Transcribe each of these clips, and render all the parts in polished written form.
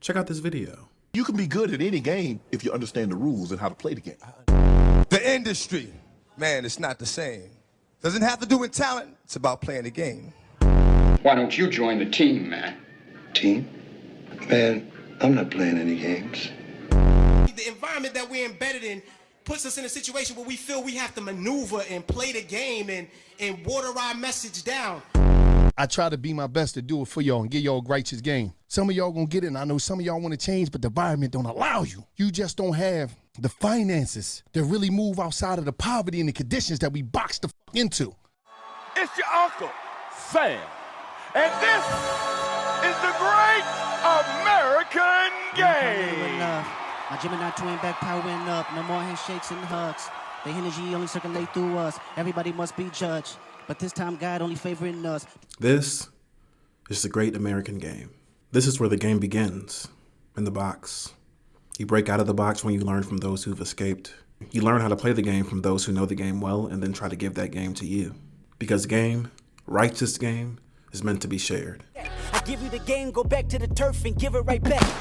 Check out this video. You can be good at any game if you understand the rules and how to play the game. The industry, man, it's not the same. Doesn't have to do with talent. It's about playing the game. Why don't you join the team, man? Team? Man, I'm not playing any games. The environment that we're embedded in puts us in a situation where we feel we have to maneuver and play the game and water our message down. I try to be my best to do it for y'all and give y'all a righteous game. Some of y'all gonna get it, and I know some of y'all wanna change, but the environment don't allow you. You just don't have the finances to really move outside of the poverty and the conditions that we boxed the fuck into. It's your uncle, Sam. And this is the great American game. My Gemini twin back powering up. No more handshakes and hugs. The energy only circulate through us. Everybody must be judged. But this time, God only favoring us. This is the great American game. This is where the game begins, in the box. You break out of the box when you learn from those who've escaped. You learn how to play the game from those who know the game well and then try to give that game to you. Because game, righteous game, is meant to be shared. I give you the game, go back to the turf and give it right back.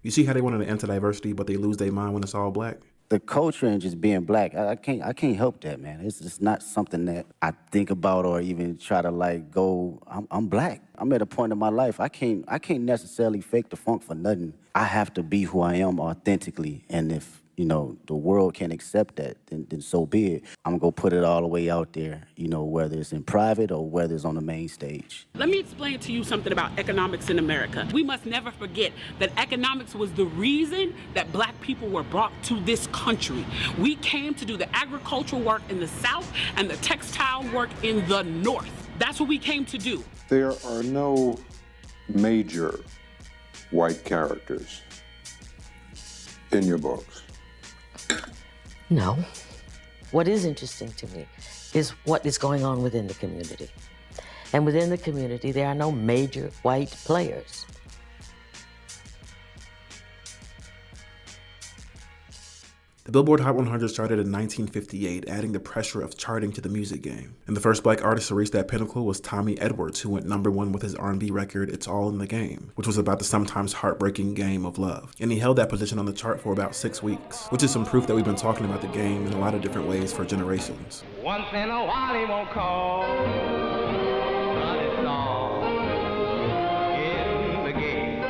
You see how they wanted to anti-diversity, but they lose their mind when it's all black? The culture and just being black, I can't help that, man. It's just not something that I think about or even try to like go, I'm black. I'm at a point in my life, I can't necessarily fake the funk for nothing. I have to be who I am authentically, and if, you know, the world can't accept that, then so be it. I'm gonna put it all the way out there, you know, whether it's in private or whether it's on the main stage. Let me explain to you something about economics in America. We must never forget that economics was the reason that black people were brought to this country. We came to do the agricultural work in the South and the textile work in the North. That's what we came to do. There are no major white characters in your books. No. What is interesting to me is what is going on within the community. And within the community, there are no major white players. The Billboard Hot 100 started in 1958, adding the pressure of charting to the music game. And the first black artist to reach that pinnacle was Tommy Edwards, who went #1 with his R&B record, It's All in the Game, which was about the sometimes heartbreaking game of love. And he held that position on the chart for about 6 weeks, which is some proof that we've been talking about the game in a lot of different ways for generations. Once in a while he won't call, but it's all in the game.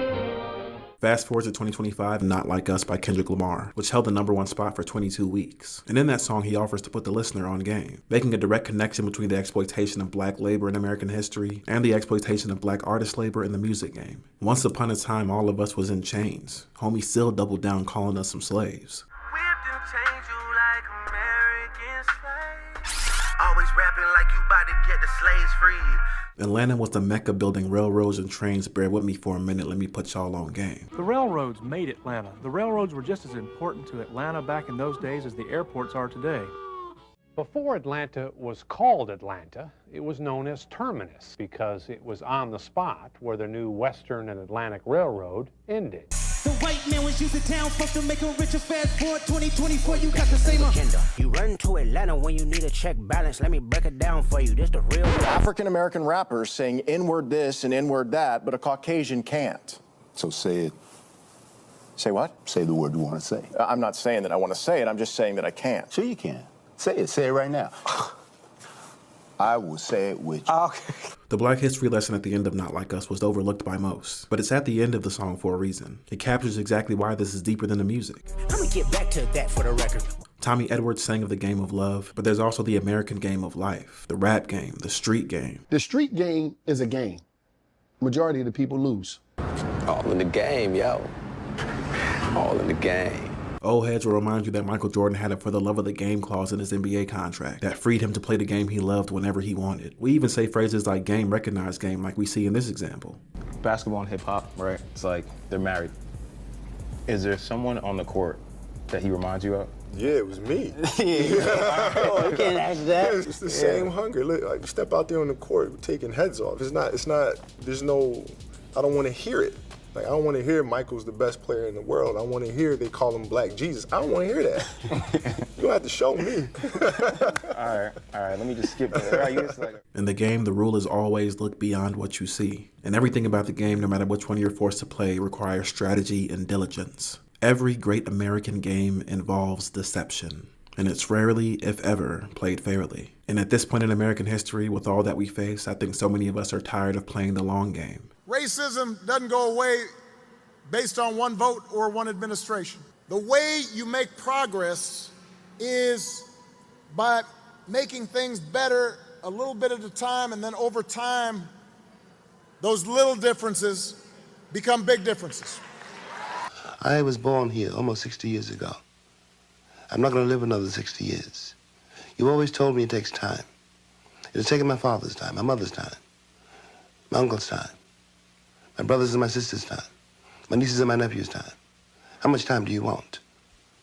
Fast forward to 2025, Not Like Us by Kendrick Lamar, which held the #1 spot for 22 weeks. And in that song, he offers to put the listener on game, making a direct connection between the exploitation of black labor in American history and the exploitation of black artist labor in the music game. Once upon a time, all of us was in chains. Homie still doubled down calling us some slaves. Always rapping like you about to get the slaves free. Atlanta was the mecca building railroads and trains. Bear with me for a minute, let me put y'all on game. The railroads made Atlanta. The railroads were just as important to Atlanta back in those days as the airports are today. Before Atlanta was called Atlanta, it was known as Terminus because it was on the spot where the new Western and Atlantic Railroad ended. The white man was using town folk to make a richer. Fast forward 2024, you got the same agenda. You run to Atlanta when you need a check balance. Let me break it down for you. This the real African-American rappers saying N-word this and N-word that, but a Caucasian can't. So say it. Say what? Say the word you want to say. I'm not saying that I want to say it, I'm just saying that I can't. Sure you can. Say it. Say it right now. I will say it with you. Okay. The black history lesson at the end of Not Like Us was overlooked by most, but it's at the end of the song for a reason. It captures exactly why this is deeper than the music. I'm gonna get back to that for the record. Tommy Edwards sang of the game of love, but there's also the American game of life, the rap game, the street game. The street game is a game. Majority of the people lose. All in the game, yo. All in the game. Old heads will remind you that Michael Jordan had a for the love of the game clause in his NBA contract that freed him to play the game he loved whenever he wanted. We even say phrases like game recognized game like we see in this example. Basketball and hip hop, right? It's like they're married. Is there someone on the court that he reminds you of? Yeah, it was me. Oh, you can't ask that. It's the same hunger. Look, like, step out there on the court, taking heads off. There's no, I don't want to hear it. Like, I don't want to hear Michael's the best player in the world. I want to hear they call him Black Jesus. I don't want to hear that. You don't have to show me. All right, let me just skip that. In the game, the rule is always look beyond what you see. And everything about the game, no matter which one you're forced to play, requires strategy and diligence. Every great American game involves deception, and it's rarely, if ever, played fairly. And at this point in American history, with all that we face, I think so many of us are tired of playing the long game. Racism doesn't go away based on one vote or one administration. The way you make progress is by making things better a little bit at a time, and then over time, those little differences become big differences. I was born here almost 60 years ago. I'm not going to live another 60 years. You've always told me it takes time. It has taken my father's time, my mother's time, my uncle's time, my brother's and my sister's time, my nieces and my nephew's time. How much time do you want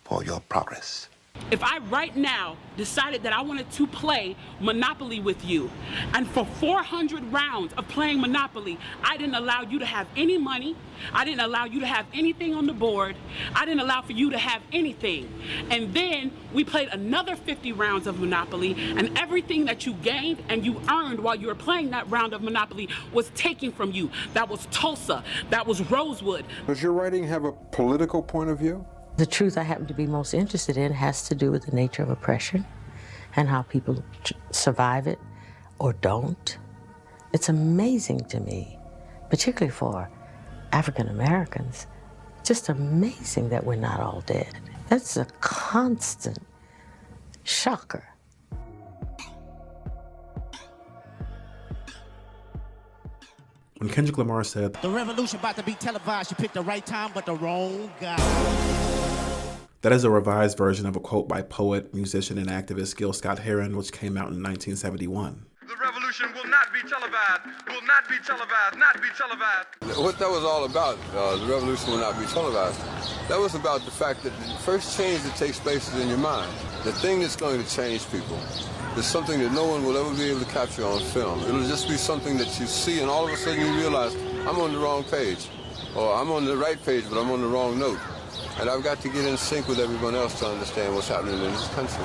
for your progress? If I right now decided that I wanted to play Monopoly with you, and for 400 rounds of playing Monopoly, I didn't allow you to have any money, I didn't allow you to have anything on the board, I didn't allow for you to have anything. And then we played another 50 rounds of Monopoly, and everything that you gained and you earned while you were playing that round of Monopoly was taken from you. That was Tulsa, that was Rosewood. Does your writing have a political point of view? The truth I happen to be most interested in has to do with the nature of oppression and how people survive it or don't. It's amazing to me, particularly for African Americans, just amazing that we're not all dead. That's a constant shocker. When Kendrick Lamar said, "The revolution about to be televised, you picked the right time, but the wrong guy." That is a revised version of a quote by poet, musician, and activist Gil Scott-Heron, which came out in 1971. The revolution will not be televised, will not be televised, not be televised. What that was all about, the revolution will not be televised, that was about the fact that the first change that takes place is in your mind. The thing that's going to change people is something that no one will ever be able to capture on film. It'll just be something that you see, and all of a sudden you realize, I'm on the wrong page, or I'm on the right page, but I'm on the wrong note. And I've got to get in sync with everyone else to understand what's happening in this country.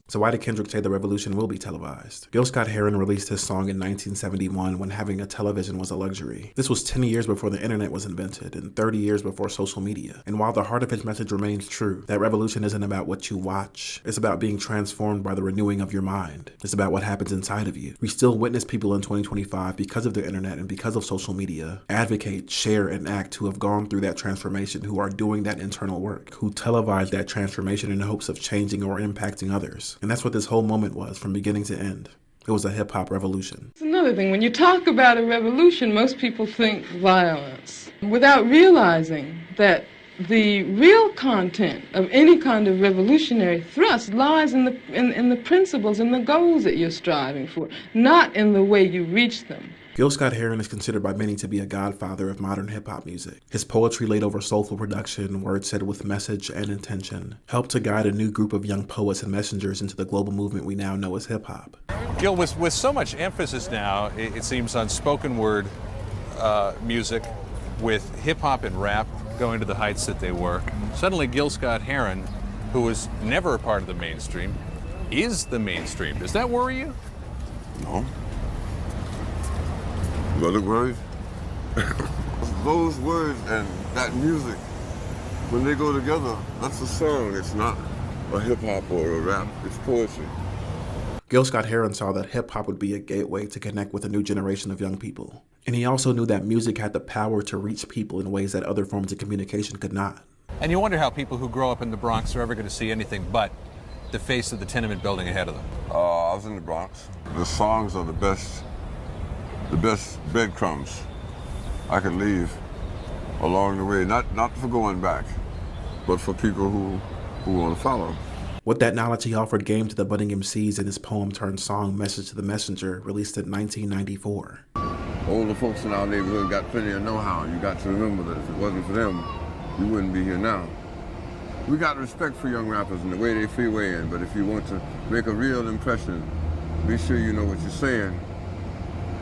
So why did Kendrick say the revolution will be televised? Gil Scott-Heron released his song in 1971 when having a television was a luxury. This was 10 years before the internet was invented and 30 years before social media. And while the heart of his message remains true, that revolution isn't about what you watch. It's about being transformed by the renewing of your mind. It's about what happens inside of you. We still witness people in 2025 because of the internet and because of social media, advocate, share, and act who have gone through that transformation, who are doing that internal work, who televise that transformation in hopes of changing or impacting others. And that's what this whole moment was from beginning to end. It was a hip-hop revolution. It's another thing. When you talk about a revolution, most people think violence, without realizing that the real content of any kind of revolutionary thrust lies in the principles and the goals that you're striving for, not in the way you reach them. Gil Scott-Heron is considered by many to be a godfather of modern hip-hop music. His poetry laid over soulful production, words said with message and intention, helped to guide a new group of young poets and messengers into the global movement we now know as hip-hop. Gil, with so much emphasis now, it seems, on spoken word music, with hip-hop and rap going to the heights that they were, suddenly Gil Scott-Heron, who was never a part of the mainstream, is the mainstream. Does that worry you? No. But it worries. Those words and that music, when they go together, that's a song. It's not a hip-hop or a rap. It's poetry. Gil Scott-Heron saw that hip-hop would be a gateway to connect with a new generation of young people. And he also knew that music had the power to reach people in ways that other forms of communication could not. And you wonder how people who grow up in the Bronx are ever going to see anything but the face of the tenement building ahead of them. I was in the Bronx. The songs are the best breadcrumbs I could leave along the way, not for going back, but for people who want to follow. With that knowledge, he offered game to the budding MCs in his poem-turned-song Message to the Messenger, released in 1994. Older folks in our neighborhood got plenty of know-how. You got to remember that if it wasn't for them, you wouldn't be here now. We got respect for young rappers and the way they freeway in, but if you want to make a real impression, be sure you know what you're saying.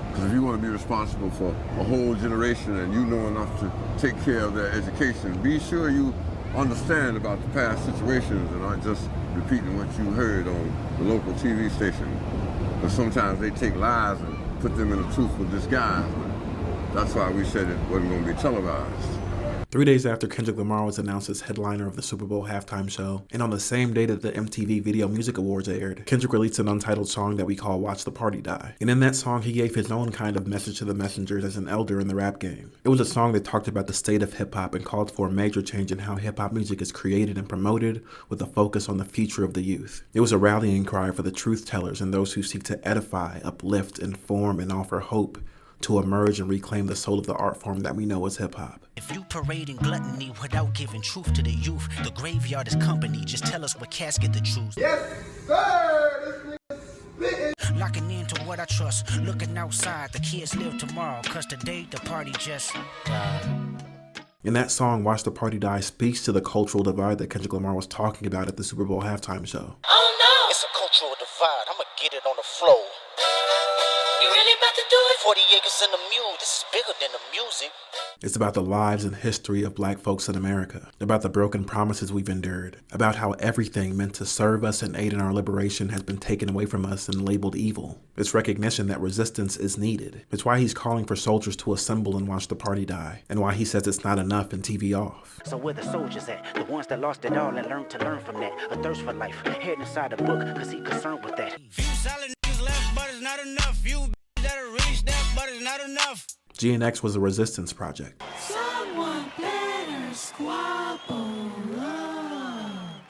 Because if you want to be responsible for a whole generation and you know enough to take care of their education, be sure you understand about the past situations and aren't just repeating what you heard on the local TV station. But sometimes they take lies and put them in a truthful disguise. That's why we said it wasn't going to be televised. 3 days after Kendrick Lamar was announced as headliner of the Super Bowl halftime show, and on the same day that the MTV Video Music Awards aired, Kendrick released an untitled song that we call Watch the Party Die. And in that song, he gave his own kind of message to the messengers as an elder in the rap game. It was a song that talked about the state of hip-hop and called for a major change in how hip-hop music is created and promoted, with a focus on the future of the youth. It was a rallying cry for the truth tellers and those who seek to edify, uplift, inform, and offer hope to emerge and reclaim the soul of the art form that we know as hip-hop. If you parading gluttony without giving truth to the youth, the graveyard is company. Just tell us what casket to choose. Yes, sir! This nigga spitting. Locking into what I trust, looking outside. The kids live tomorrow, cause today the party just died. In that song, Watch the Party Die speaks to the cultural divide that Kendrick Lamar was talking about at the Super Bowl halftime show. Oh no! It's a cultural divide. I'ma get it on the floor. You really about to do it? 40 acres in the mule. This is bigger than the music. It's about the lives and history of black folks in America, about the broken promises we've endured, about how everything meant to serve us and aid in our liberation has been taken away from us and labeled evil. It's recognition that resistance is needed. It's why he's calling for soldiers to assemble and watch the party die, and why he says it's not enough and TV off. So where the soldiers at? The ones that lost it all and learned to learn from that. A thirst for life, head inside the book, cause he concerned with that. Few solid niggas left, but it's not enough. Few that'll reach that, but it's not enough. GNX was a resistance project. Someone better squabble up.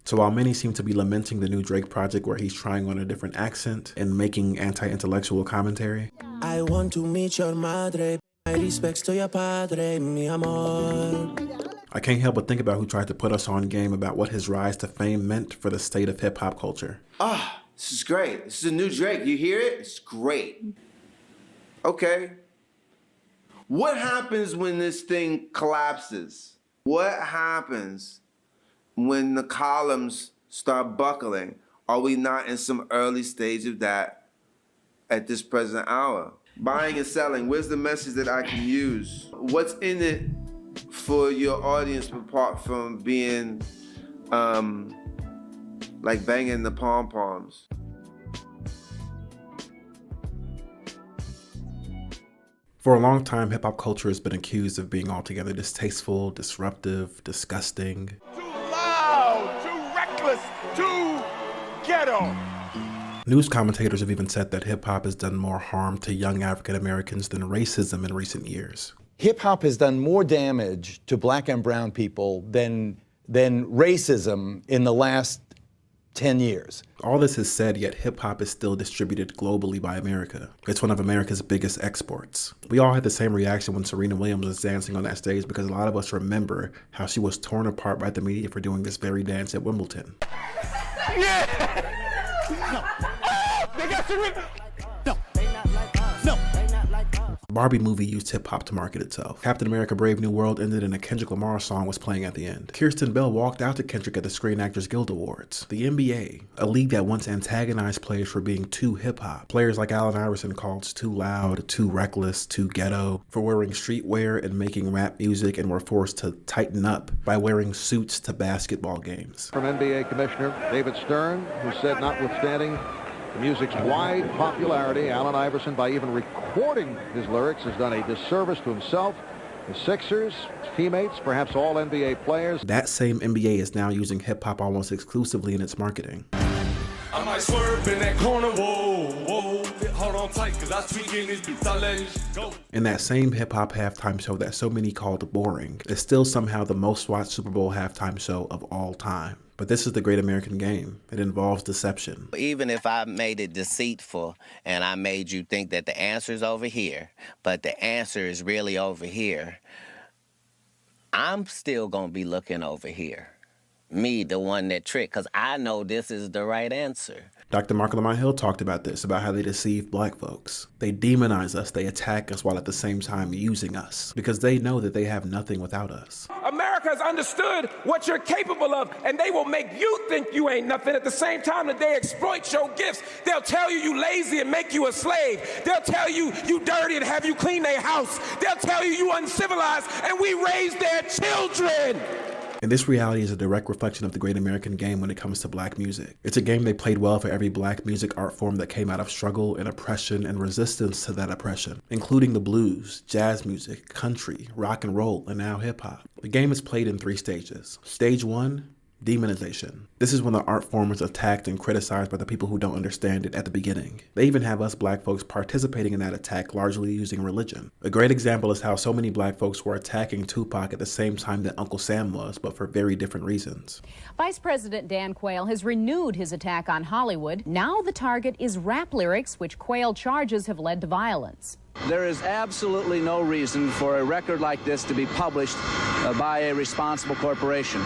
So while many seem to be lamenting the new Drake project where he's trying on a different accent and making anti-intellectual commentary, I want to meet your madre. My respects to your padre, mi amor. I can't help but think about who tried to put us on game about what his rise to fame meant for the state of hip-hop culture. This is great. This is a new Drake. You hear it? It's great. Okay. What happens when this thing collapses? What happens when the columns start buckling? Are we not in some early stage of that at this present hour? Buying and selling, where's the message that I can use? What's in it for your audience apart from being like banging the pom-poms? For a long time, hip-hop culture has been accused of being altogether distasteful, disruptive, disgusting. Too loud, too reckless, too ghetto. News commentators have even said that hip-hop has done more harm to young African Americans than racism in recent years. Hip-hop has done more damage to black and brown people than racism in the last 10 years. All this is said, yet hip-hop is still distributed globally by America. It's one of America's biggest exports. We all had the same reaction when Serena Williams was dancing on that stage because a lot of us remember how she was torn apart by the media for doing this very dance at Wimbledon. Yeah! No. Oh, they got Serena! No. No. Barbie movie used hip-hop to market itself. Captain America Brave New World ended and a Kendrick Lamar song was playing at the end. Kirsten Bell walked out to Kendrick at the Screen Actors Guild Awards. The NBA, a league that once antagonized players for being too hip-hop. Players like Allen Iverson called too loud, too reckless, too ghetto, for wearing streetwear and making rap music, and were forced to tighten up by wearing suits to basketball games. From NBA Commissioner David Stern, who said notwithstanding the music's wide popularity, Allen Iverson, by even recording his lyrics, has done a disservice to himself, the Sixers, his teammates, perhaps all NBA players. That same NBA is now using hip-hop almost exclusively in its marketing. I might swerve in that corner, whoa, whoa. Hold on tight, cause I tweak in these beats, I let it go. And that same hip-hop halftime show that so many called boring is still somehow the most watched Super Bowl halftime show of all time. But this is the great American game. It involves deception. Even if I made it deceitful and I made you think that the answer is over here, but the answer is really over here, I'm still gonna be looking over here. Me, the one that tricked, because I know this is the right answer. Dr. Mark Lamont Hill talked about this, about how they deceive black folks. They demonize us, they attack us while at the same time using us, because they know that they have nothing without us. America has understood what you're capable of, and they will make you think you ain't nothing at the same time that they exploit your gifts. They'll tell you you lazy and make you a slave. They'll tell you you dirty and have you clean their house. They'll tell you you uncivilized, and we raise their children. And this reality is a direct reflection of the great American game when it comes to black music. It's a game they played well for every black music art form that came out of struggle and oppression and resistance to that oppression, including the blues, jazz music, country, rock and roll, and now hip hop. The game is played in 3 stages. Stage 1, demonization. This is when the art form is attacked and criticized by the people who don't understand it at the beginning. They even have us black folks participating in that attack largely using religion. A great example is how so many black folks were attacking Tupac at the same time that Uncle Sam was, but for very different reasons. Vice President Dan Quayle has renewed his attack on Hollywood. Now the target is rap lyrics, which Quayle charges have led to violence. There is absolutely no reason for a record like this to be published by a responsible corporation.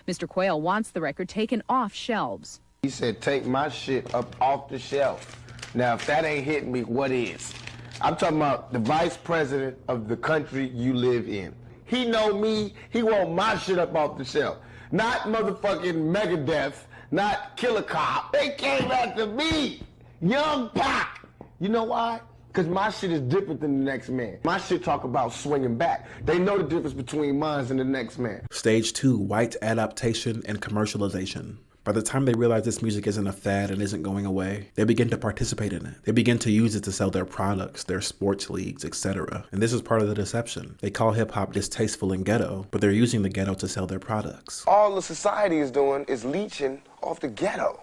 Mr. Quayle wants the record taken off shelves. He said, take my shit up off the shelf. Now, if that ain't hitting me, what is? I'm talking about the vice president of the country you live in. He know me, he want my shit up off the shelf. Not motherfucking Megadeth, not Killer Cop. They came after me, Young Pac. You know why? Because my shit is different than the next man. My shit talk about swinging back. They know the difference between mine and the next man. Stage 2, white adaptation and commercialization. By the time they realize this music isn't a fad and isn't going away, they begin to participate in it. They begin to use it to sell their products, their sports leagues, etc. And this is part of the deception. They call hip-hop distasteful and ghetto, but they're using the ghetto to sell their products. All the society is doing is leeching off the ghetto.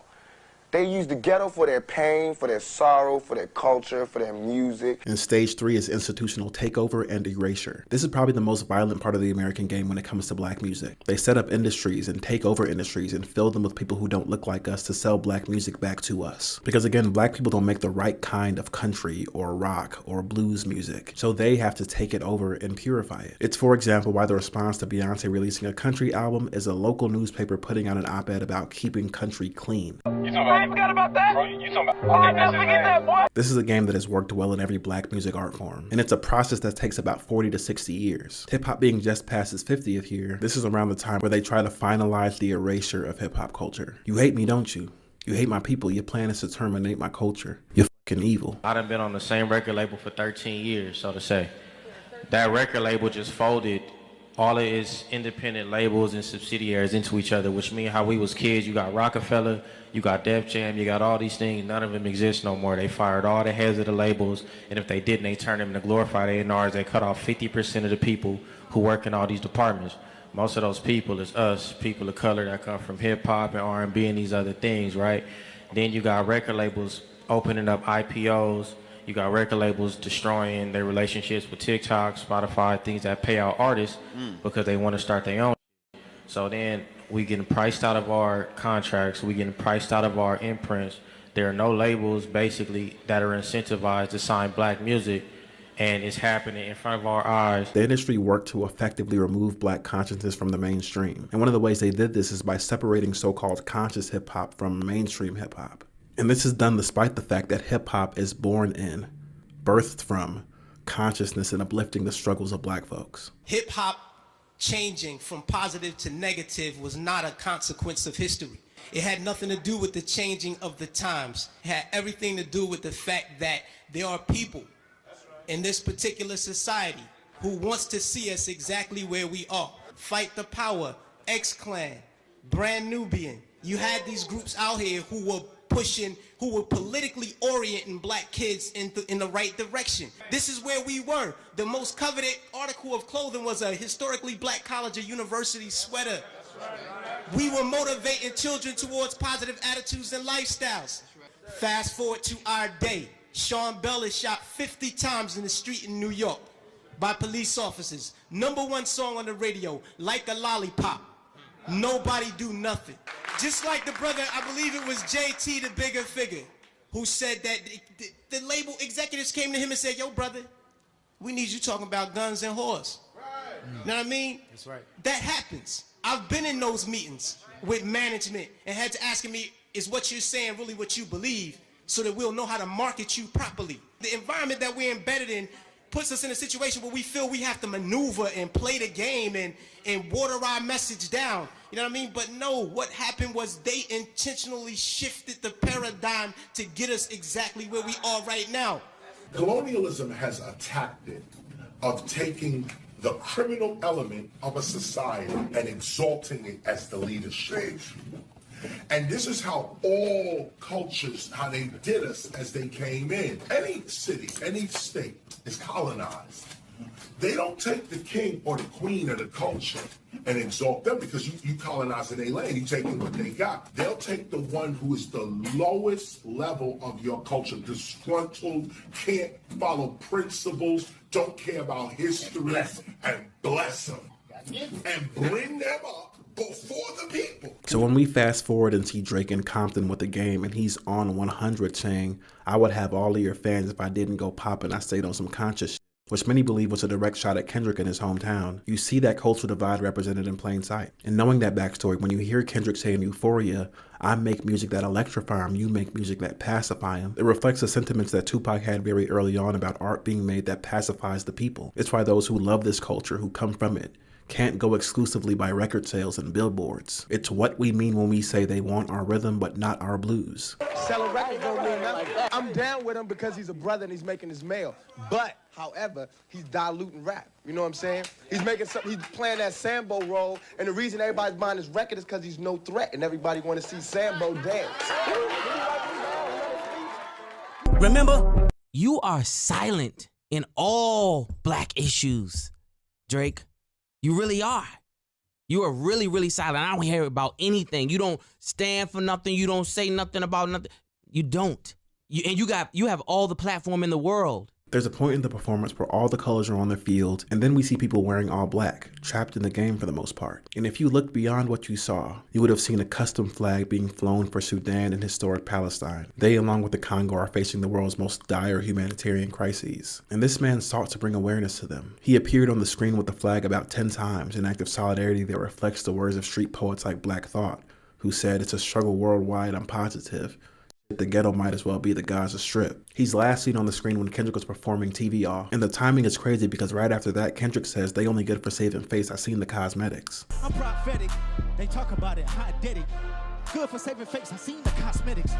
They use the ghetto for their pain, for their sorrow, for their culture, for their music. And stage 3 is institutional takeover and erasure. This is probably the most violent part of the American game when it comes to black music. They set up industries and take over industries and fill them with people who don't look like us to sell black music back to us. Because again, black people don't make the right kind of country or rock or blues music, so they have to take it over and purify it. It's, for example, why the response to Beyonce releasing a country album is a local newspaper putting out an op-ed about keeping country clean. I ain't forgot about that. Bro, you talking about? I'll never forget that, boy. This is a game that has worked well in every black music art form, and it's a process that takes about 40 to 60 years. Hip-hop being just past its 50th year, this is around the time where they try to finalize the erasure of hip-hop culture. You hate me, don't you? You hate my people. Your plan is to terminate my culture. You're fucking evil. I done been on the same record label for 13 years, so to say. That record label just folded all of its independent labels and subsidiaries into each other, which means how we was kids, you got Rockefeller, you got Def Jam, you got all these things, none of them exist no more. They fired all the heads of the labels, and if they didn't, they turned them into glorified A&Rs. They cut off 50% of the people who work in all these departments. Most of those people is us, people of color that come from hip hop and R&B and these other things, right? Then you got record labels opening up IPOs. You got record labels destroying their relationships with TikTok, Spotify, things that pay out artists because they want to start their own. So then we getting priced out of our contracts. We getting priced out of our imprints. There are no labels basically that are incentivized to sign black music, and it's happening in front of our eyes. The industry worked to effectively remove black consciousness from the mainstream. And one of the ways they did this is by separating so-called conscious hip hop from mainstream hip hop. And this is done despite the fact that hip-hop is born in, birthed from, consciousness and uplifting the struggles of black folks. Hip-hop changing from positive to negative was not a consequence of history. It had nothing to do with the changing of the times. It had everything to do with the fact that there are people in this particular society who wants to see us exactly where we are. Fight the Power, X-Clan, Brand Nubian. You had these groups out here who were pushing, who were politically orienting black kids in the right direction. This is where we were. The most coveted article of clothing was a historically black college or university sweater. We were motivating children towards positive attitudes and lifestyles. Fast forward to our day. Sean Bell is shot 50 times in the street in New York by police officers. #1 song on the radio, Like a Lollipop. Nobody do nothing. Just like the brother, I believe it was JT, the bigger figure, who said that the label executives came to him and said, yo, brother, we need you talking about guns and whores. Right. You know what I mean? That's right. That happens. I've been in those meetings with management and had to ask me, is what you're saying really what you believe, so that we'll know how to market you properly. The environment that we're embedded in puts us in a situation where we feel we have to maneuver and play the game and water our message down. You know what I mean? But no, what happened was they intentionally shifted the paradigm to get us exactly where we are right now. Colonialism has a tactic of taking the criminal element of a society and exalting it as the leadership. And this is how all cultures, how they did us as they came in. Any city, any state is colonized. They don't take the king or the queen of the culture and exalt them because you colonizing their land. You taking what they got. They'll take the one who is the lowest level of your culture, disgruntled, can't follow principles, don't care about history, and bless them. And bring them up before the people. So when we fast forward and see Drake in Compton with the game and he's on 100 saying, I would have all of your fans if I didn't go pop and I stayed on some conscious shit, which many believe was a direct shot at Kendrick in his hometown, you see that cultural divide represented in plain sight. And knowing that backstory, when you hear Kendrick say in Euphoria, I make music that electrify him, you make music that pacify him, it reflects the sentiments that Tupac had very early on about art being made that pacifies the people. It's why those who love this culture, who come from it, can't go exclusively by record sales and billboards. It's what we mean when we say they want our rhythm but not our blues. Selling records don't mean nothing. I'm down with him because he's a brother and he's making his mail. But, however, he's diluting rap. You know what I'm saying? He's playing that Sambo role, and the reason everybody's buying his record is because he's no threat, and everybody want to see Sambo dance. Remember, you are silent in all black issues, Drake. You really are. You are really, really silent. I don't hear about anything. You don't stand for nothing. You don't say nothing about nothing. You don't. You have all the platform in the world. There's a point in the performance where all the colors are on the field, and then we see people wearing all black, trapped in the game for the most part. And if you looked beyond what you saw, you would have seen a custom flag being flown for Sudan and historic Palestine. They, along with the Congo, are facing the world's most dire humanitarian crises. And this man sought to bring awareness to them. He appeared on the screen with the flag about 10 times, an act of solidarity that reflects the words of street poets like Black Thought, who said, it's a struggle worldwide, I'm positive. The ghetto might as well be the Gaza Strip. He's last seen on the screen when Kendrick was performing TV Off. And the timing is crazy because right after that, Kendrick says they only good for saving face. I seen the cosmetics. I'm prophetic. They talk about it. I did it. Good for saving face. I seen the cosmetics.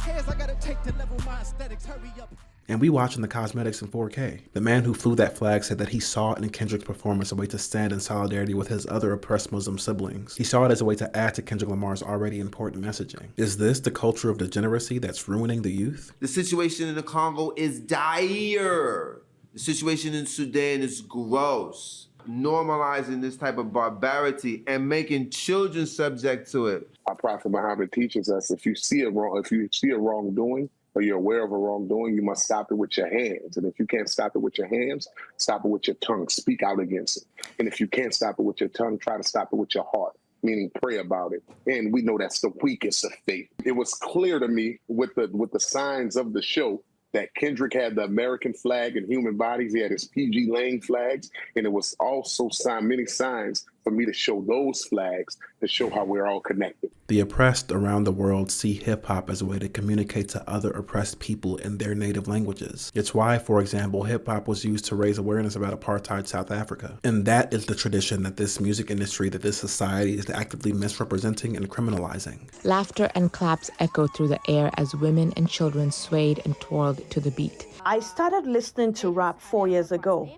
Here's I gotta take to level my aesthetics. Hurry up. And we watching the cosmetics in 4K. The man who flew that flag said that he saw in Kendrick's performance a way to stand in solidarity with his other oppressed Muslim siblings. He saw it as a way to add to Kendrick Lamar's already important messaging. Is this the culture of degeneracy that's ruining the youth? The situation in the Congo is dire. The situation in Sudan is gross. Normalizing this type of barbarity and making children subject to it. Our Prophet Muhammad teaches us if you see a wrongdoing, or you're aware of a wrongdoing, you must stop it with your hands. And if you can't stop it with your hands, stop it with your tongue. Speak out against it. And if you can't stop it with your tongue, try to stop it with your heart, meaning pray about it. And we know that's the weakest of faith. It was clear to me with the signs of the show that Kendrick had the American flag and human bodies. He had his PG Lane flags. And it was also many signs for me to show those flags to show how we're all connected. The oppressed around the world see hip-hop as a way to communicate to other oppressed people in their native languages. It's why, for example, hip-hop was used to raise awareness about apartheid South Africa. And that is the tradition that this music industry, that this society is actively misrepresenting and criminalizing. Laughter and claps echoed through the air as women and children swayed and twirled to the beat. I started listening to rap 4 years ago,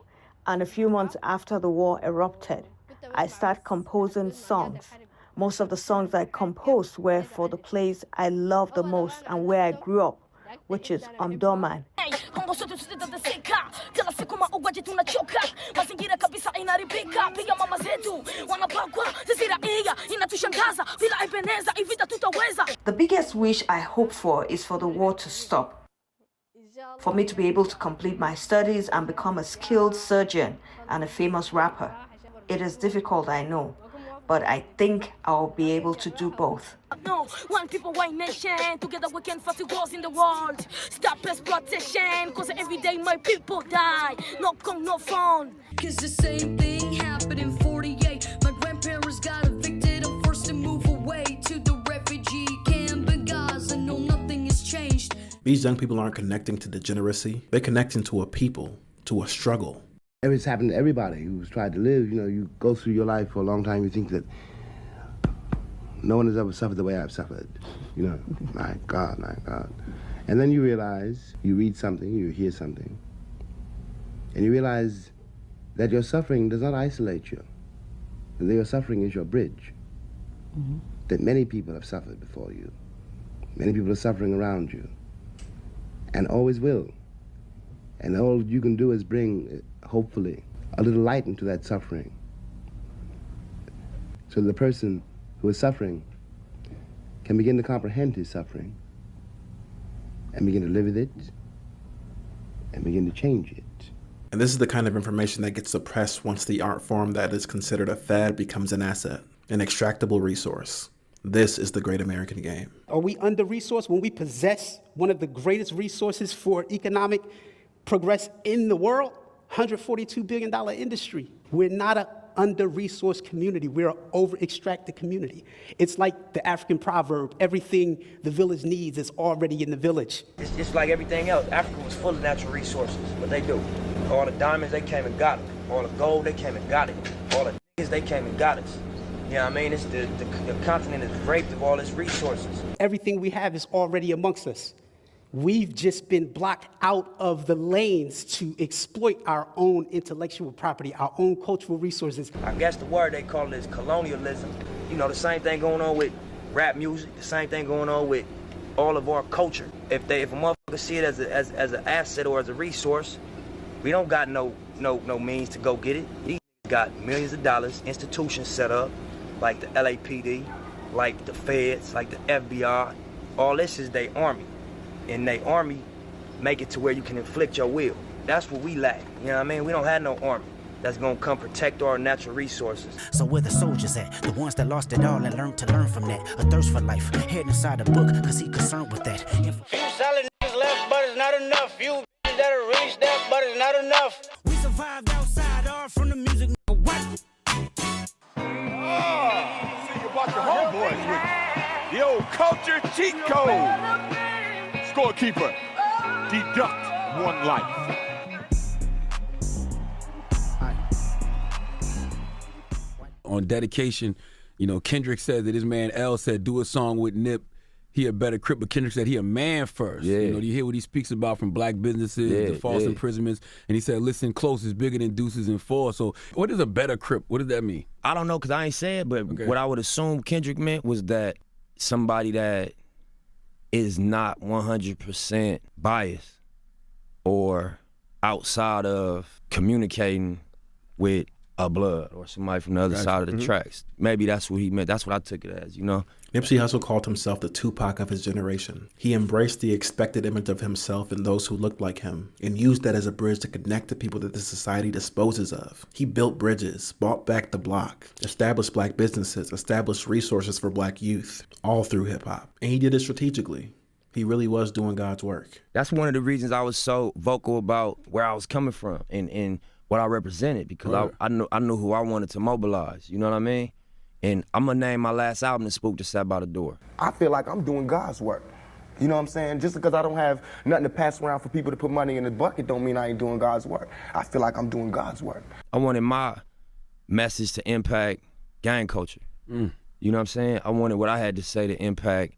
and a few months after the war erupted, I started composing songs. Most of the songs I composed were for the place I love the most and where I grew up, which is Omdurman. The biggest wish I hope for is for the war to stop, for me to be able to complete my studies and become a skilled surgeon and a famous rapper. It is difficult, I know, but I think I'll be able to do both. No, one people, one nation, together we can fight the wars in the world. Stop exploitation, cause every day my people die. No come, no phone. Cause the same thing happened in 48. My grandparents got evicted and forced to move away to the refugee camp in Gaza. No, nothing has changed. These young people aren't connecting to degeneracy. They're connecting to a people, to a struggle. It's happened to everybody who's tried to live. You know, you go through your life for a long time, you think that no one has ever suffered the way I've suffered. You know, my God, my God. And then you realize, you read something, you hear something, and you realize that your suffering does not isolate you. That your suffering is your bridge. That many people have suffered before you. Many people are suffering around you, and always will. And all you can do is bring, hopefully, a little light into that suffering. So the person who is suffering can begin to comprehend his suffering and begin to live with it and begin to change it. And this is the kind of information that gets suppressed once the art form that is considered a fad becomes an asset, an extractable resource. This is the great American game. Are we under-resourced when we possess one of the greatest resources for economic progress in the world? $142 billion industry. We're not an under-resourced community. We're an over-extracted community. It's like the African proverb, everything the village needs is already in the village. It's just like everything else. Africa was full of natural resources. What they do? All the diamonds, they came and got it. All the gold, they came and got it. All the niggas, they came and got us. You know what I mean? It's the continent is raped of all its resources. Everything we have is already amongst us. We've just been blocked out of the lanes to exploit our own intellectual property, our own cultural resources. I guess the word they call it is colonialism. You know, the same thing going on with rap music, the same thing going on with all of our culture. If a motherfucker see it as an asset or as a resource, we don't got no means to go get it. These got millions of dollars, institutions set up, like the LAPD, like the feds, like the FBI. All this is their army. And they army make it to where you can inflict your will. That's what we lack. You know what I mean? We don't have no army that's gonna come protect our natural resources. So where the soldiers at? The ones that lost it all and learned to learn from that. A thirst for life, head inside the book, cause he concerned with that. Few solid niggas left, but it's not enough. Few bitches that'll reach that, but it's not enough. We survived outside, all from the music, nigga, what? Oh, see you brought your homeboys with you. The old culture cheat code. Scorekeeper, deduct 1 life. On dedication, you know, Kendrick said that his man L said, do a song with Nip. He a better Crip, but Kendrick said he a man first. Yeah. You know, you hear what he speaks about from black businesses, the false imprisonments, and he said, listen close is bigger than deuces and four. So what is a better Crip? What does that mean? I don't know, because I ain't said, but what I would assume Kendrick meant was that somebody that is not 100% biased or outside of communicating with a blood or somebody from the other side of the tracks. Maybe that's what he meant. That's what I took it as, you know? Nipsey Hussle called himself the Tupac of his generation. He embraced the expected image of himself and those who looked like him and used that as a bridge to connect to people that the society disposes of. He built bridges, bought back the block, established black businesses, established resources for black youth, all through hip hop. And he did it strategically. He really was doing God's work. That's one of the reasons I was so vocal about where I was coming from and what I represented, because I knew who I wanted to mobilize, you know what I mean? And I'm gonna name my last album The Spook That Sat By the Door. I feel like I'm doing God's work. You know what I'm saying? Just because I don't have nothing to pass around for people to put money in the bucket don't mean I ain't doing God's work. I feel like I'm doing God's work. I wanted my message to impact gang culture. You know what I'm saying? I wanted what I had to say to impact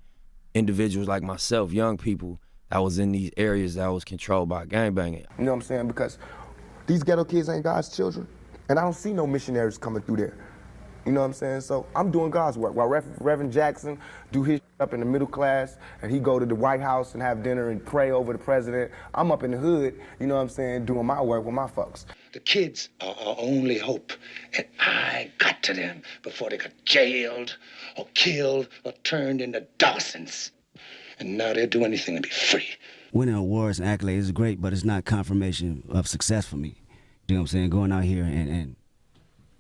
individuals like myself, young people that was in these areas that was controlled by gangbanging. You know what I'm saying? Because these ghetto kids ain't God's children, and I don't see no missionaries coming through there. You know what I'm saying? So I'm doing God's work. While Reverend Jackson do his up in the middle class, and he go to the White House and have dinner and pray over the president, I'm up in the hood, you know what I'm saying, doing my work with my folks. The kids are our only hope, and I got to them before they got jailed or killed or turned into Dawsons. And now they'll do anything to be free. Winning awards and accolades is great, but it's not confirmation of success for me. You know what I'm saying? Going out here and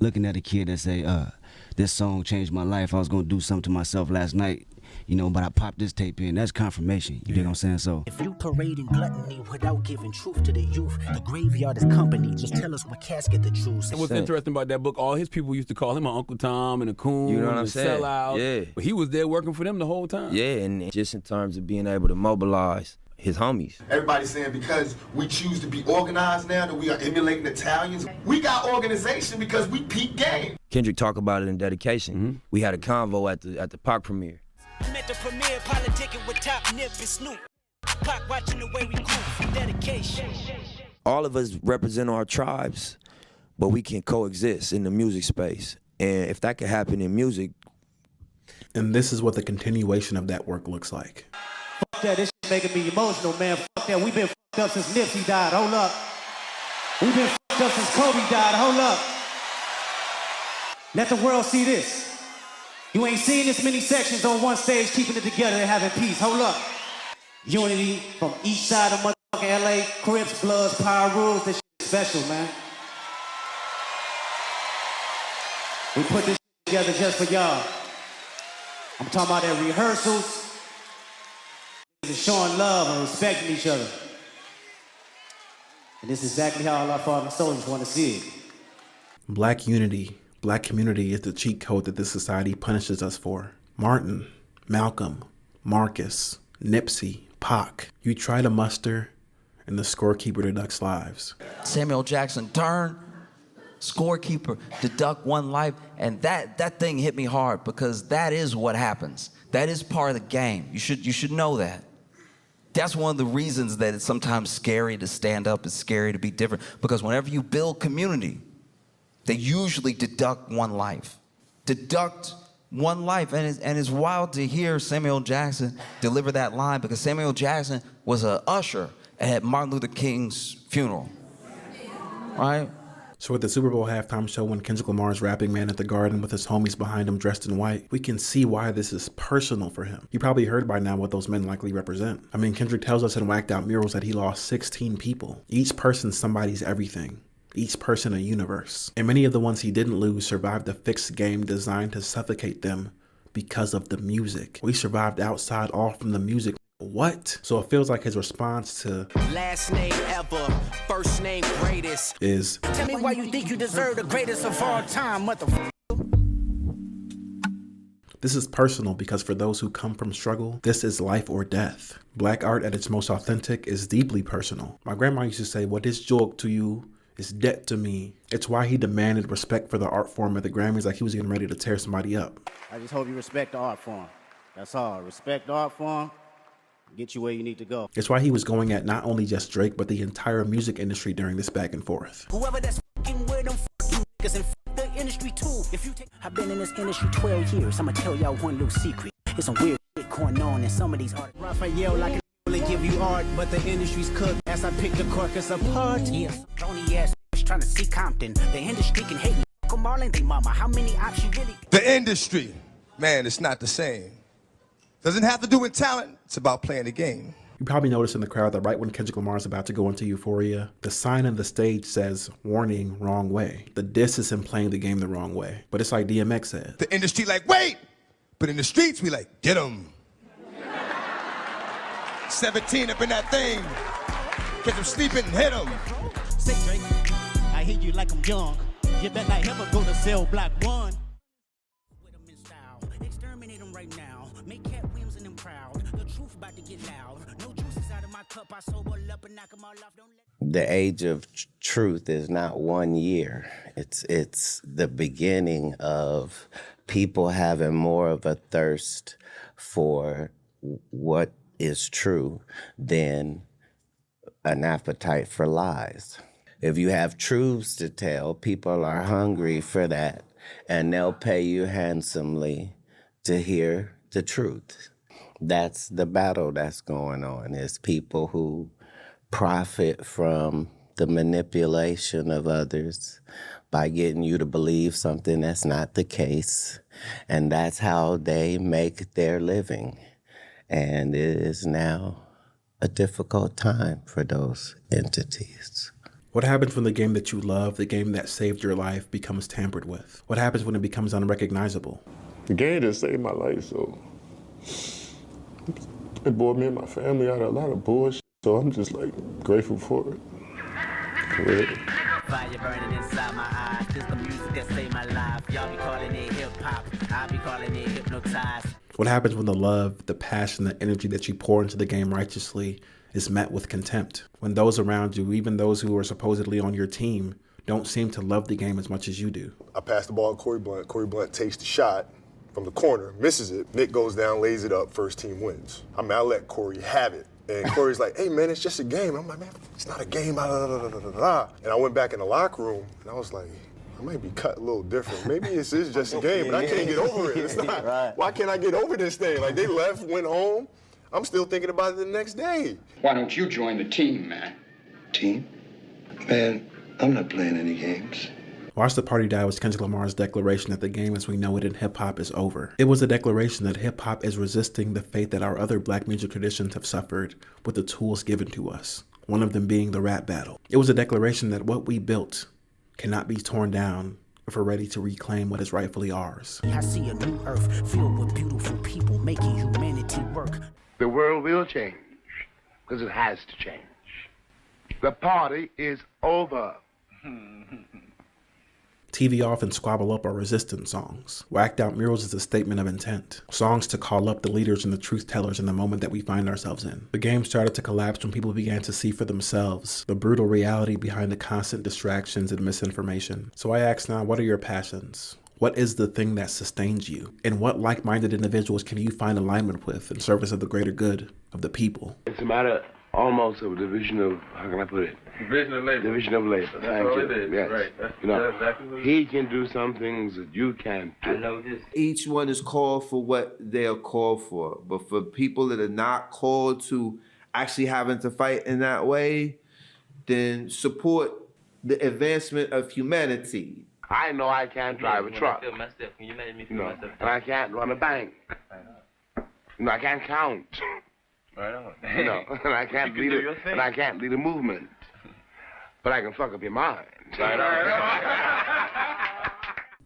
looking at a kid that say, this song changed my life. I was gonna do something to myself last night, you know, but I popped this tape in. That's confirmation. You know what I'm saying? So if you parading gluttony without giving truth to the youth, the graveyard is company. Just tell us what casket to choose. And what's interesting about that book, all his people used to call him Uncle Tom and a coon, You know what I'm and saying? sellout. Yeah. But he was there working for them the whole time. Yeah, and just in terms of being able to mobilize his homies. Everybody's saying because we choose to be organized now that we are emulating Italians. We got organization because we peak game. Kendrick talked about it in dedication. We had a convo at the Pac premiere. I'm at the premiere, politicking with Top Nip and Snoop. Pac watching the way we groove, dedication. All of us represent our tribes, but we can coexist in the music space. And if that could happen in music. And this is what the continuation of that work looks like. Fuck that, this shit making me emotional, man. Fuck that, we've been fucked up since Nipsey died, hold up. We've been fucked up since Kobe died, hold up. Let the world see this. You ain't seen this many sections on one stage keeping it together and having peace, hold up. Unity from each side of motherfucking LA, Crips, Bloods, Power Rules, this shit is special, man. We put this shit together just for y'all. I'm talking about at rehearsals, showing love and respecting each other. And this is exactly how all our fallen soldiers want to see it. Black unity, black community is the cheat code that this society punishes us for. Martin, Malcolm, Marcus, Nipsey, Pac. You try to muster, and the scorekeeper deducts lives. Samuel Jackson, turn, scorekeeper, deduct one life, and that thing hit me hard because that is what happens. That is part of the game. You should know that. That's one of the reasons that it's sometimes scary to stand up. It's scary to be different because whenever you build community, they usually deduct one life. Deduct one life, and it's wild to hear Samuel Jackson deliver that line because Samuel Jackson was an usher at Martin Luther King's funeral, right? So at the Super Bowl halftime show when Kendrick Lamar's rapping Man at the Garden with his homies behind him dressed in white, we can see why this is personal for him. You probably heard by now what those men likely represent. I mean, Kendrick tells us in Whacked Out Murals that he lost 16 people. Each person somebody's everything. Each person a universe. And many of the ones he didn't lose survived a fixed game designed to suffocate them because of the music. We survived outside all from the music. What? So it feels like his response to last name ever, first name greatest is tell me why you think you deserve the greatest of all time, motherfucker. This is personal because for those who come from struggle, this is life or death. Black art at its most authentic is deeply personal. My grandma used to say, what is joke to you is debt to me. It's why he demanded respect for the art form at the Grammys like he was getting ready to tear somebody up. I just hope you respect the art form. That's all. Respect the art form. Get you where you need to go. It's why he was going at not only just Drake, but the entire music industry during this back and forth. Whoever that's fucking with them fucking niggas and the industry too. If you take, I've been in this industry 12 years. I'ma tell y'all one little secret. It's some weird shit going on in some of these artists. Raphael like a really give you art, but the industry's cooked as I pick the carcass apart. Yeah, Tony ass trying to see Compton. The industry can hate me. Come on, they mama. How many ops you really? The industry, man, it's not the same. Doesn't have to do with talent. It's about playing the game. You probably noticed in the crowd that right when Kendrick Lamar is about to go into Euphoria, the sign on the stage says, warning, wrong way. The diss is him playing the game the wrong way. But it's like DMX said. The industry like, wait! But in the streets, we like, get him. 17 up in that thing. Catch him sleeping and hit him. Say Drake, I hear you like I'm young. You better not ever go to Cell Block 1. Exterminate them right now. Make Cat Williams in them proud. The truth about to get loud. No juices out of my cup. I sober up and knock them all off. Don't let the age of truth is not 1 year. It's the beginning of people having more of a thirst for what is true than an appetite for lies. If you have truths to tell, people are hungry for that, and they'll pay you handsomely to hear the truth. That's the battle that's going on, is people who profit from the manipulation of others by getting you to believe something that's not the case, and that's how they make their living. And it is now a difficult time for those entities. What happens when the game that you love, the game that saved your life, becomes tampered with? What happens when it becomes unrecognizable? The game just saved my life, so it brought me and my family out of a lot of bullshit, so I'm just like grateful for it. Really. Fire burning inside my eyes. This the music that saved my life. Y'all be calling it hip-hop. I be calling it hypnotized. What happens when the love, the passion, the energy that you pour into the game righteously is met with contempt? When those around you, even those who are supposedly on your team, don't seem to love the game as much as you do. I pass the ball to Corey Blunt. Corey Blunt takes the shot from the corner, misses it. Nick goes down, lays it up, first team wins. I mean, I let Corey have it And Corey's like, hey, man, it's just a game. I'm like, man, it's not a game. Blah, blah, blah, blah, blah. And I went back in the locker room, and I was like, I might be cut a little different. Maybe it's just a game, but I can't get over it. It's not, right. Why can't I get over this thing? Like, they left, went home. I'm still thinking about it the next day. Why don't you join the team, man? Team? Man, I'm not playing any games. Watch the Party Die was Kendrick Lamar's declaration that the game as we know it in hip-hop is over. It was a declaration that hip-hop is resisting the fate that our other black music traditions have suffered with the tools given to us, one of them being the rap battle. It was a declaration that what we built cannot be torn down if we're ready to reclaim what is rightfully ours. I see a new earth filled with beautiful people making humanity work. The world will change, because it has to change. The party is over. TV Off and Squabble Up are resistance songs. Whacked Out Murals is a statement of intent. Songs to call up the leaders and the truth tellers in the moment that we find ourselves in. The game started to collapse when people began to see for themselves the brutal reality behind the constant distractions and misinformation. So I ask now, what are your passions? What is the thing that sustains you? And what like-minded individuals can you find alignment with in service of the greater good of the people? It's a matter almost of a division of, how can I put it? Division of labor. Division of labor. That's all it is. Yes. Right. That's exactly what it is. He can do some things that you can't do. I know this. Each one is called for what they are called for. But for people that are not called to actually having to fight in that way, then support the advancement of humanity. I know I can't drive a truck. I feel myself. Can you let me feel myself? And I can't run a bank. I can't count. Right on. And I can't lead and I can't lead a movement. But I can fuck up your mind.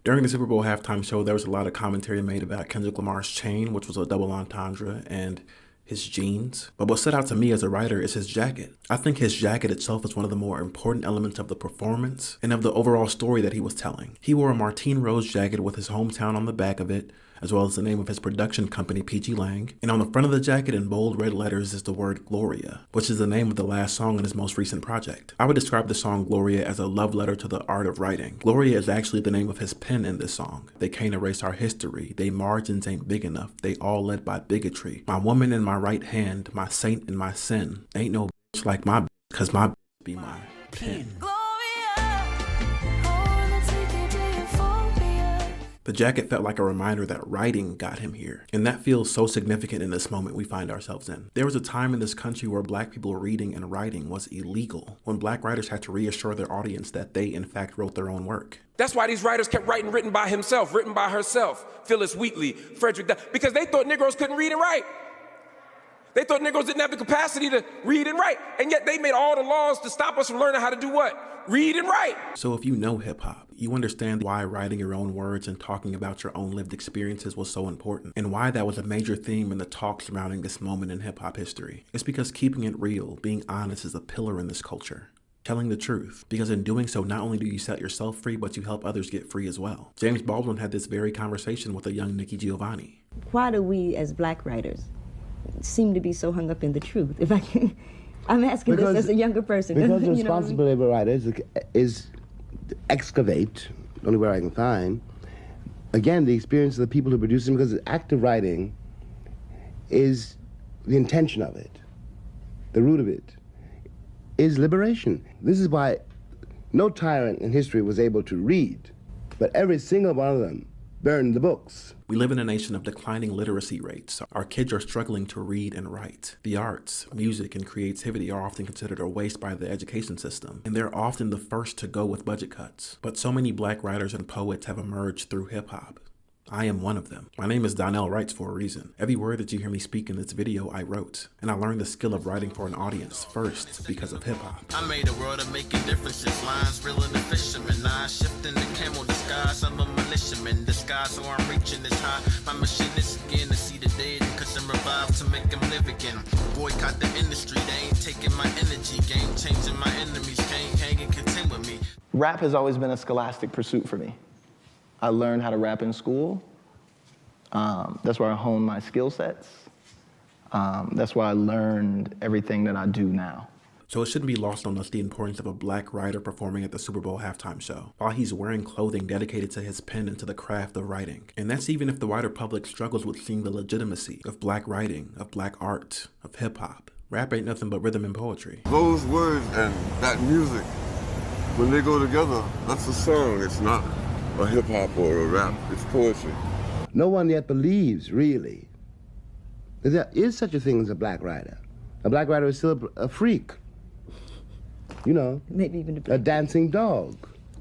During the Super Bowl halftime show, there was a lot of commentary made about Kendrick Lamar's chain, which was a double entendre, and his jeans. But what stood out to me as a writer is his jacket. I think his jacket itself is one of the more important elements of the performance and of the overall story that he was telling. He wore a Martine Rose jacket with his hometown on the back of it, as well as the name of his production company, PG Lang. And on the front of the jacket in bold red letters is the word Gloria, which is the name of the last song in his most recent project. I would describe the song Gloria as a love letter to the art of writing. Gloria is actually the name of his pen in this song. They can't erase our history. They margins ain't big enough. They all led by bigotry. My woman in my right hand, my saint in my sin. Ain't no bitch like my bitch, cause my bitch be my pen. The jacket felt like a reminder that writing got him here, and that feels so significant in this moment we find ourselves in. There was a time in this country where black people reading and writing was illegal, when black writers had to reassure their audience that they in fact wrote their own work. That's why these writers kept writing written by himself, written by herself, Phyllis Wheatley, Frederick, because they thought Negroes couldn't read and write. They thought Negroes didn't have the capacity to read and write, and yet they made all the laws to stop us from learning how to do what? Read and write. So if you know hip-hop, you understand why writing your own words and talking about your own lived experiences was so important, and why that was a major theme in the talk surrounding this moment in hip-hop history. It's because keeping it real, being honest, is a pillar in this culture. Telling the truth, because in doing so, not only do you set yourself free, but you help others get free as well. James Baldwin had this very conversation with a young Nikki Giovanni. Why do we, as black writers, seem to be so hung up in the truth? If I can, I'm asking this as a younger person. Because the responsibility of a writer is to excavate, the only word I can find, again, the experience of the people who produce them, because the act of writing is the intention of it, the root of it, is liberation. This is why no tyrant in history was able to read, but every single one of them burned the books. We live in a nation of declining literacy rates. Our kids are struggling to read and write. The arts, music, and creativity are often considered a waste by the education system, and they're often the first to go with budget cuts. But so many black writers and poets have emerged through hip-hop. I am one of them. My name is Donnell Wrights for a reason. Every word that you hear me speak in this video, I wrote. And I learned the skill of writing for an audience first because of hip-hop. I made a world of making differences. Lines reeling the fisherman. I shifting the camel disguise. I'm a militiaman. Disguise so I'm reaching this high. My mission is again to see the dead and cause them revive to make them live again. Boycott the industry. They ain't taking my energy. Game changing my enemies. Can't hang and contend with me. Rap has always been a scholastic pursuit for me. I learned how to rap in school. That's where I honed my skill sets. That's where I learned everything that I do now. So it shouldn't be lost on us the importance of a black writer performing at the Super Bowl halftime show, while he's wearing clothing dedicated to his pen and to the craft of writing. And that's even if the wider public struggles with seeing the legitimacy of black writing, of black art, of hip-hop, Rap ain't nothing but rhythm and poetry. Those words and that music, when they go together, that's a song. It's not a hip-hop or a rap. It's poetry. No one yet believes, really, that there is such a thing as a black writer. A black writer is still a freak. You know, maybe even a dancing dog.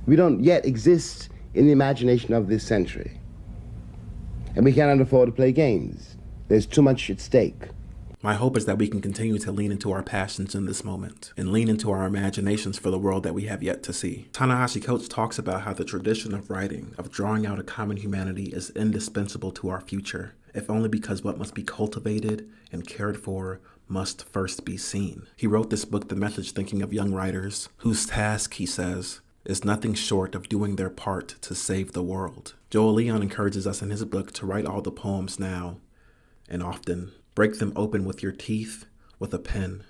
We don't yet exist in the imagination of this century. And we cannot afford to play games. There's too much at stake. My hope is that we can continue to lean into our passions in this moment and lean into our imaginations for the world that we have yet to see. Ta-Nehisi Coates talks about how the tradition of writing, of drawing out a common humanity, is indispensable to our future, if only because what must be cultivated and cared for must first be seen. He wrote this book, The Message, thinking of young writers whose task, he says, is nothing short of doing their part to save the world. Joel Leon encourages us in his book to write all the poems now and often. Break them open with your teeth, with a pen.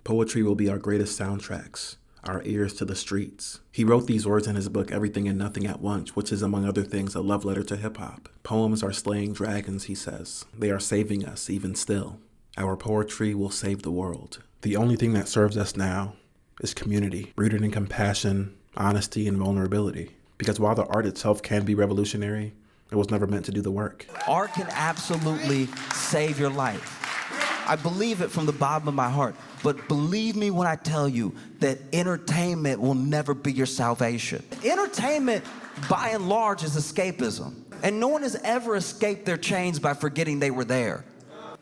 Poetry will be our greatest soundtracks, our ears to the streets. He wrote these words in his book, Everything and Nothing at Once, which is, among other things, a love letter to hip-hop. Poems are slaying dragons, he says. They are saving us, even still. Our poetry will save the world. The only thing that serves us now is community, rooted in compassion, honesty, and vulnerability. Because while the art itself can be revolutionary, it was never meant to do the work. Art can absolutely save your life. I believe it from the bottom of my heart. But believe me when I tell you that entertainment will never be your salvation. Entertainment, by and large, is escapism. And no one has ever escaped their chains by forgetting they were there.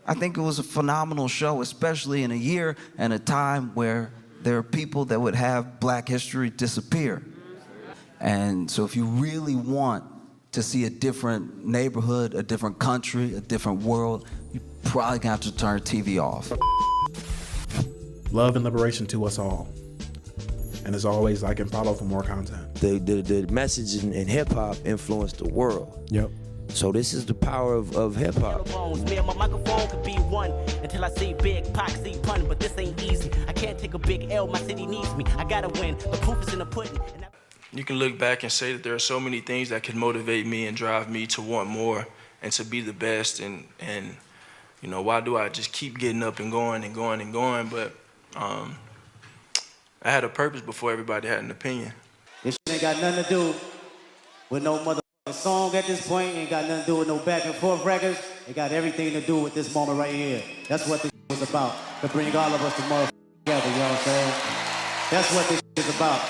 I think it was a phenomenal show, especially in a year and a time where there are people that would have Black history disappear. And so if you really want to see a different neighborhood, a different country, a different world, you probably gonna have to turn the TV off. Love and liberation to us all. And as always, like and follow for more content. The message in hip-hop influenced the world. Yep. So this is the power of hip-hop. Me and my microphone could be one until I see big, Pac, see pun, but this ain't easy. I can't take a big L, my city needs me. I gotta win, the proof is in the pudding. You can look back and say that there are so many things that can motivate me and drive me to want more and to be the best. And you know, why do I just keep getting up and going and going and going? But I had a purpose before everybody had an opinion. This shit ain't got nothing to do with no motherfucking song at this point. Ain't got nothing to do with no back and forth records. It got everything to do with this moment right here. That's what this was about. To bring all of us to motherfucking together, you know what I'm saying? That's what this is about.